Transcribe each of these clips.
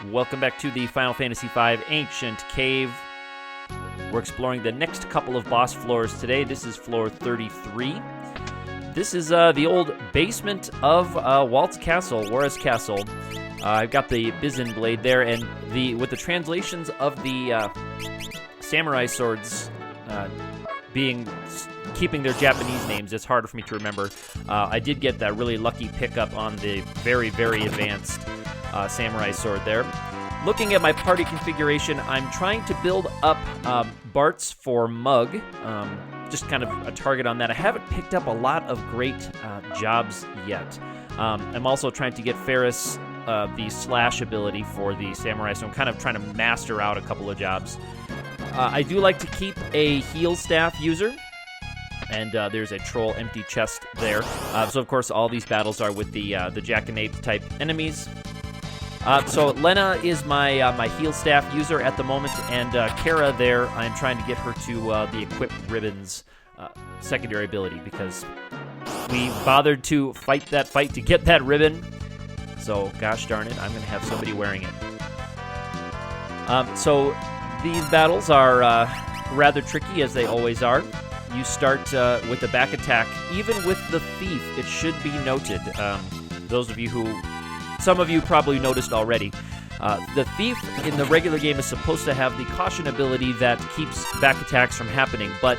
Welcome back to the Final Fantasy V Ancient Cave. We're exploring the next couple of boss floors today. This is floor 33. This is the old basement of Walt's Castle, Juarez Castle. I've got the Bizzen blade there, and with the translations of the samurai swords keeping their Japanese names, it's harder for me to remember. I did get that really lucky pickup on the very, very advanced samurai sword there. Looking at my party configuration, I'm trying to build up Bartz for Mug, just kind of a target on that. I haven't picked up a lot of great jobs yet. I'm also trying to get Ferris the slash ability for the samurai, so I'm kind of trying to master out a couple of jobs. I do like to keep a heal staff user, and there's a troll empty chest there. So of course all these battles are with the Jackanape type enemies. So Lena is my heal staff user at the moment, and Kara there, I'm trying to get her to the Equip Ribbons secondary ability, because we bothered to fight that fight to get that ribbon. So gosh darn it, I'm going to have somebody wearing it. So these battles are rather tricky, as they always are. You start with the back attack. Even with the Thief, it should be noted, some of you probably noticed already. The Thief in the regular game is supposed to have the caution ability that keeps back attacks from happening, but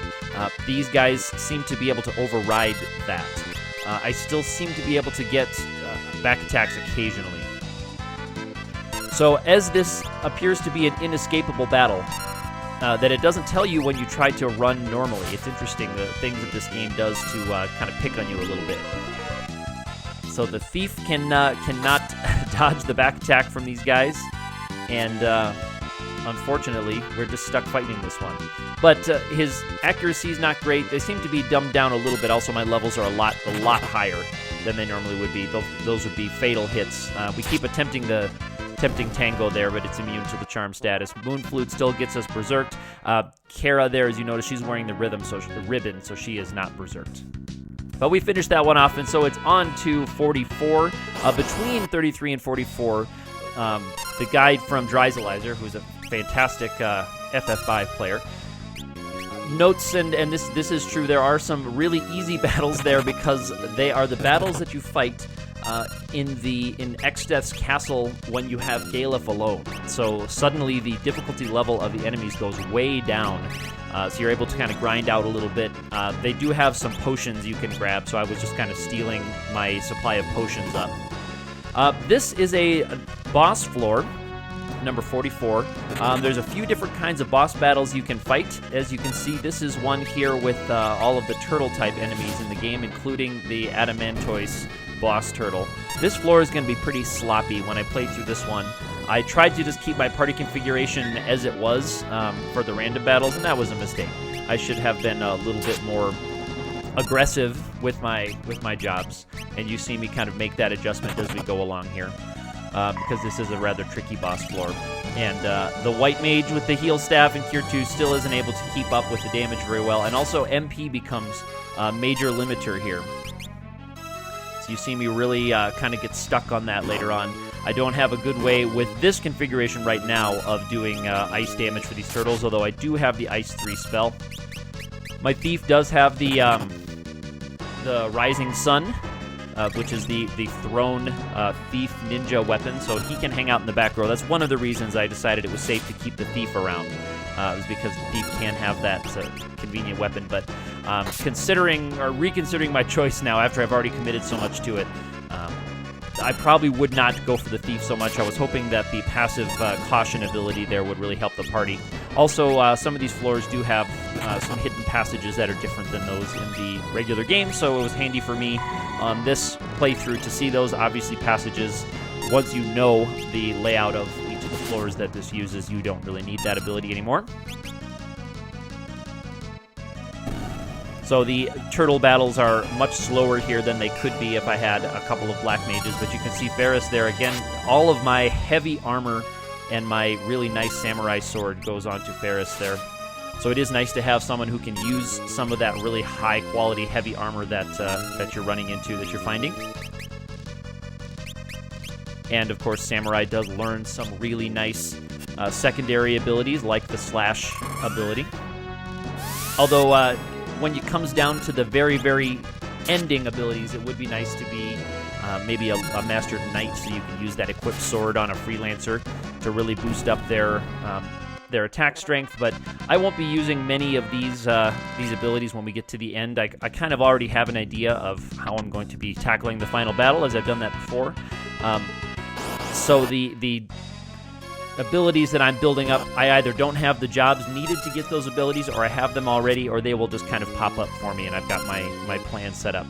these guys seem to be able to override that. I still seem to be able to get back attacks occasionally. So as this appears to be an inescapable battle, that it doesn't tell you when you try to run normally. It's interesting, the things that this game does to kind of pick on you a little bit. So the Thief cannot dodge the back attack from these guys, and unfortunately, we're just stuck fighting this one. But his accuracy is not great. They seem to be dumbed down a little bit. Also, my levels are a lot higher than they normally would be. Those would be fatal hits. We keep attempting the Tempting Tango there, but it's immune to the charm status. Moonflute still gets us berserked. Kara there, as you notice, she's wearing the ribbon, so she is not berserked. But we finished that one off, and so it's on to 44. Between 33 and 44, the guide from Dreiselizer, who's a fantastic FF5 player, notes, and this is true, there are some really easy battles there, because they are the battles that you fight in Exdeath's castle when you have Galef alone. So suddenly the difficulty level of the enemies goes way down. So you're able to kind of grind out a little bit. They do have some potions you can grab, so I was just kind of stealing my supply of potions up. This is a boss floor, number 44. There's a few different kinds of boss battles you can fight. As you can see, this is one here with all of the turtle-type enemies in the game, including the Adamantoise boss turtle. This floor is going to be pretty sloppy when I played through this one. I tried to just keep my party configuration as it was for the random battles, and that was a mistake. I should have been a little bit more aggressive with my jobs, and you see me kind of make that adjustment as we go along here, because this is a rather tricky boss floor. And the White Mage with the heal staff in Tier 2 still isn't able to keep up with the damage very well, and also MP becomes a major limiter here. So you see me really kind of get stuck on that later on. I don't have a good way with this configuration right now of doing ice damage for these turtles, although I do have the Ice 3 spell. My Thief does have the Rising Sun, which is the thrown Thief ninja weapon, so he can hang out in the back row. That's one of the reasons I decided it was safe to keep the Thief around, was because the Thief can have that convenient weapon. But reconsidering my choice now after I've already committed so much to it, I probably would not go for the Thief so much. I was hoping that the passive caution ability there would really help the party. Also, some of these floors do have some hidden passages that are different than those in the regular game, so it was handy for me on this playthrough to see those. Obviously, passages, once you know the layout of each of the floors that this uses, you don't really need that ability anymore. So the turtle battles are much slower here than they could be if I had a couple of black mages, but you can see Ferris there again. All of my heavy armor and my really nice samurai sword goes on to Ferris there. So it is nice to have someone who can use some of that really high quality heavy armor that you're running into, that you're finding. And, of course, Samurai does learn some really nice secondary abilities, like the slash ability. Although, when it comes down to the very, very ending abilities, it would be nice to be maybe a Mastered Knight, so you can use that equipped sword on a Freelancer to really boost up their attack strength. But I won't be using many of these abilities when we get to the end. I kind of already have an idea of how I'm going to be tackling the final battle, as I've done that before. So the abilities that I'm building up, I either don't have the jobs needed to get those abilities, or I have them already, or they will just kind of pop up for me, and I've got my plan set up.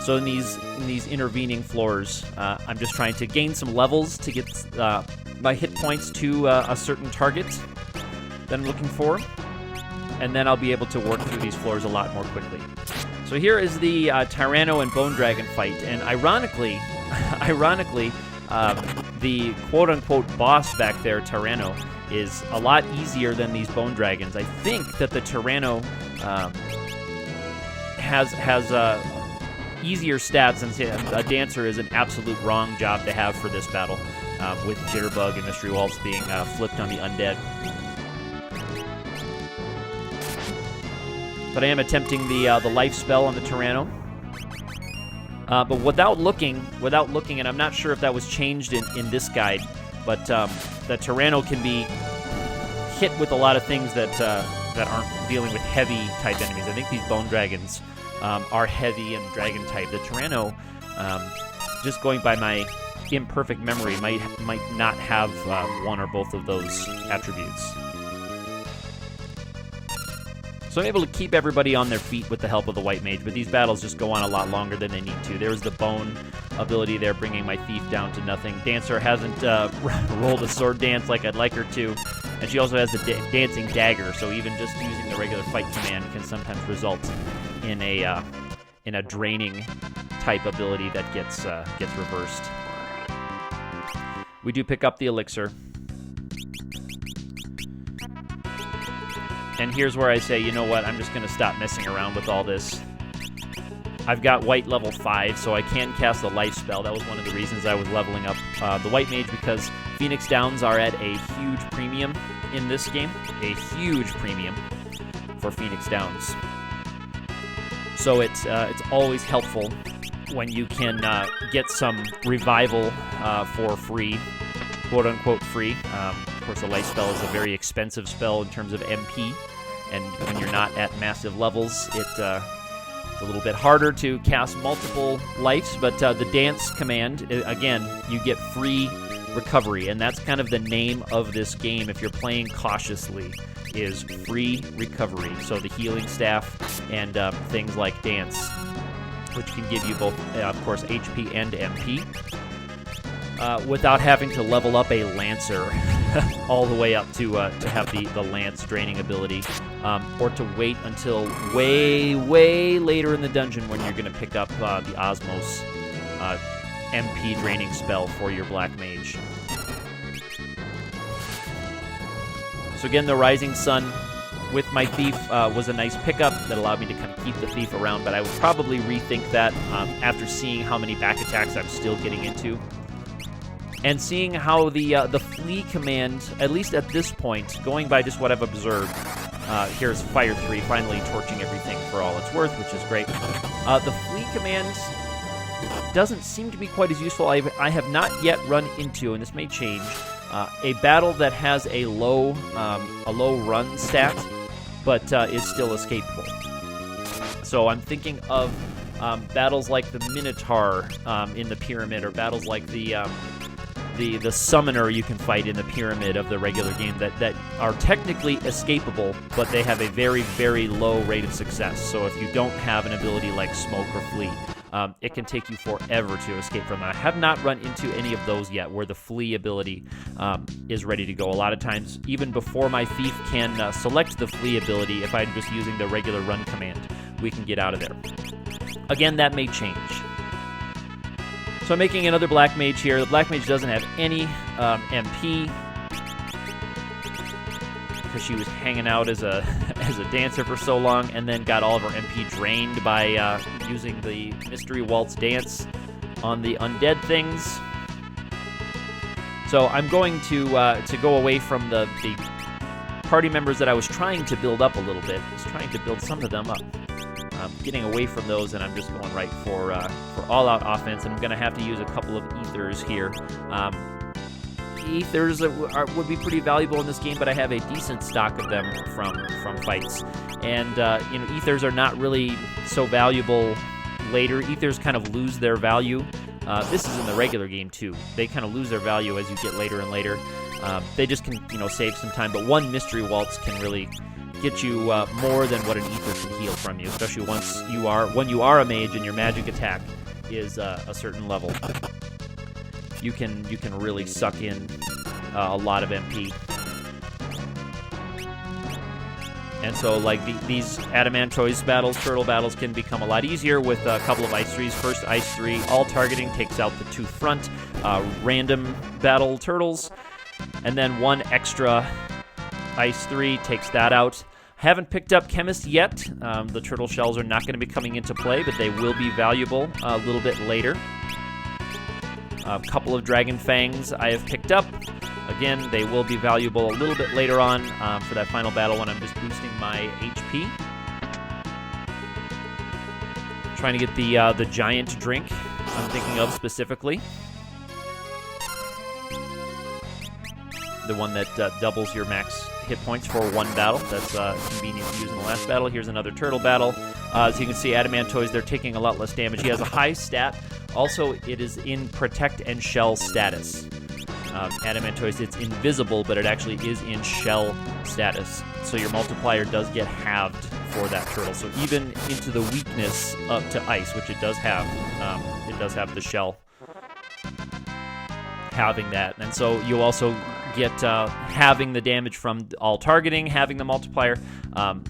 So in these intervening floors, I'm just trying to gain some levels to get my hit points to a certain target that I'm looking for, and then I'll be able to work through these floors a lot more quickly. So here is the Tyranno and Bone Dragon fight, and ironically, the quote-unquote boss back there, Tyranno, is a lot easier than these Bone Dragons. I think that the Tyranno has easier stats, and a Dancer is an absolute wrong job to have for this battle, with Jitterbug and Mystery Waltz being flipped on the undead. But I am attempting the life spell on the Tyranno. But without looking, and I'm not sure if that was changed in this guide, but the Tyranno can be hit with a lot of things that aren't dealing with heavy type enemies. I think these Bone Dragons are heavy and dragon type. The Tyranno, just going by my imperfect memory, might not have one or both of those attributes. So I'm able to keep everybody on their feet with the help of the White Mage, but these battles just go on a lot longer than they need to. There's the Bone ability there, bringing my Thief down to nothing. Dancer hasn't rolled a sword dance like I'd like her to, and she also has the Dancing Dagger, so even just using the regular fight command can sometimes result in a draining type ability that gets reversed. We do pick up the elixir. And here's where I say, you know what, I'm just going to stop messing around with all this. I've got White level 5, so I can cast the life spell. That was one of the reasons I was leveling up the White Mage, because Phoenix Downs are at a huge premium in this game. A huge premium for Phoenix Downs. So it's always helpful when you can get some revival for free, quote-unquote free. Of course, the life spell is a very expensive spell in terms of MP, and when you're not at massive levels, it's a little bit harder to cast multiple lives, but the dance command, again, you get free recovery, and that's kind of the name of this game, if you're playing cautiously, is free recovery. So the healing staff and things like dance, which can give you both, of course, HP and MP, without having to level up a Lancer all the way up to have the Lance draining ability, or to wait until way, way later in the dungeon when you're going to pick up the Osmos MP draining spell for your Black Mage. So again, the Rising Sun with my Thief was a nice pickup that allowed me to kind of keep the Thief around, but I would probably rethink that after seeing how many back attacks I'm still getting into. And seeing how the flee command, at least at this point, going by just what I've observed, here's Fire 3 finally torching everything for all it's worth, which is great. The flee command doesn't seem to be quite as useful. I have not yet run into, and this may change, a battle that has a low run stat, but is still escapable. So I'm thinking of battles like the Minotaur in the Pyramid, or battles like the summoner you can fight in the Pyramid of the regular game that are technically escapable, but they have a very, very low rate of success. So if you don't have an ability like Smoke or Flee, it can take you forever to escape from that. I have not run into any of those yet where the Flee ability is ready to go. A lot of times, even before my Thief can select the Flee ability, if I'm just using the regular run command, we can get out of there. Again, that may change. So I'm making another Black Mage here. The Black Mage doesn't have any MP because she was hanging out as a dancer for so long, and then got all of her MP drained by using the Mystery Waltz dance on the undead things. So I'm going to go away from the party members that I was trying to build up a little bit. I was trying to build some of them up. Getting away from those, and I'm just going right for all-out offense. I'm going to have to use a couple of ethers here. Ethers would be pretty valuable in this game, but I have a decent stock of them from fights. And ethers are not really so valuable later. Ethers kind of lose their value. This is in the regular game too. They kind of lose their value as you get later and later. They just can save some time, but one mystery waltz can really get you more than what an ether can heal from you, especially when you are a mage and your magic attack is a certain level. You can really suck in a lot of MP. And so, like, these Adamantoise battles, turtle battles, can become a lot easier with a couple of Ice 3s. First, Ice 3, all targeting, takes out the 2 front random battle turtles. And then 1 extra Ice 3 takes that out. Haven't picked up Chemist yet. The turtle shells are not going to be coming into play, but they will be valuable a little bit later. A couple of Dragon Fangs I have picked up. Again, they will be valuable a little bit later on for that final battle when I'm just boosting my HP. Trying to get the giant drink I'm thinking of specifically. The one that doubles your max hit points for 1 battle. That's convenient to use in the last battle. Here's another turtle battle. As you can see, Adamantoise, they're taking a lot less damage. He has a high stat. Also, it is in Protect and Shell status. Adamantoise, it's invisible, but it actually is in shell status. So your multiplier does get halved for that turtle. So even into the weakness up to ice, which it does have the shell, halving that. And so you also get halving the damage from all targeting, having the multiplier.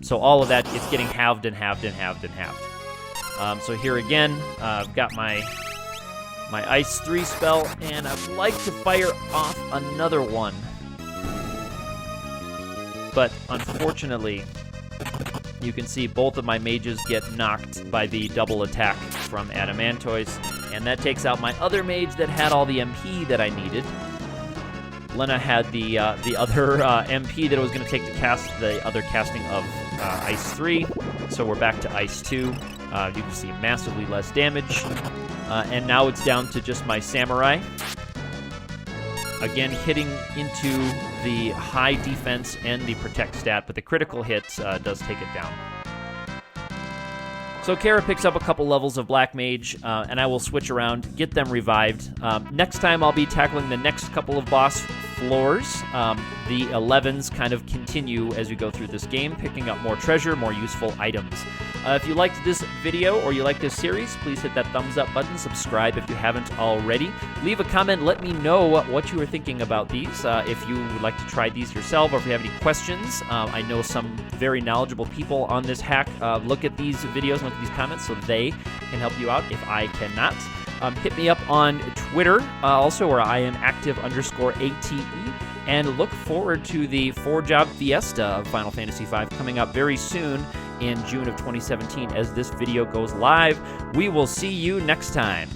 So all of that, it's getting halved and halved and halved and halved. So here again, I've got my Ice 3 spell, and I'd like to fire off another one. But unfortunately, you can see both of my mages get knocked by the double attack from Adamantoise, and that takes out my other mage that had all the MP that I needed. Lena had the other MP that it was going to take to cast the other casting of Ice 3, so we're back to Ice 2. You can see massively less damage. And now it's down to just my Samurai. Again, hitting into the high defense and the protect stat, but the critical hit does take it down. So Kara picks up a couple levels of Black Mage, and I will switch around, get them revived. Next time I'll be tackling the next couple of boss floors. The 11s kind of continue as we go through this game, picking up more treasure, more useful items. If you liked this video or you like this series, please hit that thumbs up button, subscribe if you haven't already. Leave a comment, let me know what you were thinking about these, if you would like to try these yourself, or if you have any questions. I know some very knowledgeable people on this hack look at these videos, look at these comments, so they can help you out if I cannot. Hit me up on Twitter, also, where I am active_ATE, and look forward to the 4-job fiesta of Final Fantasy V coming up very soon in June of 2017 as this video goes live. We will see you next time.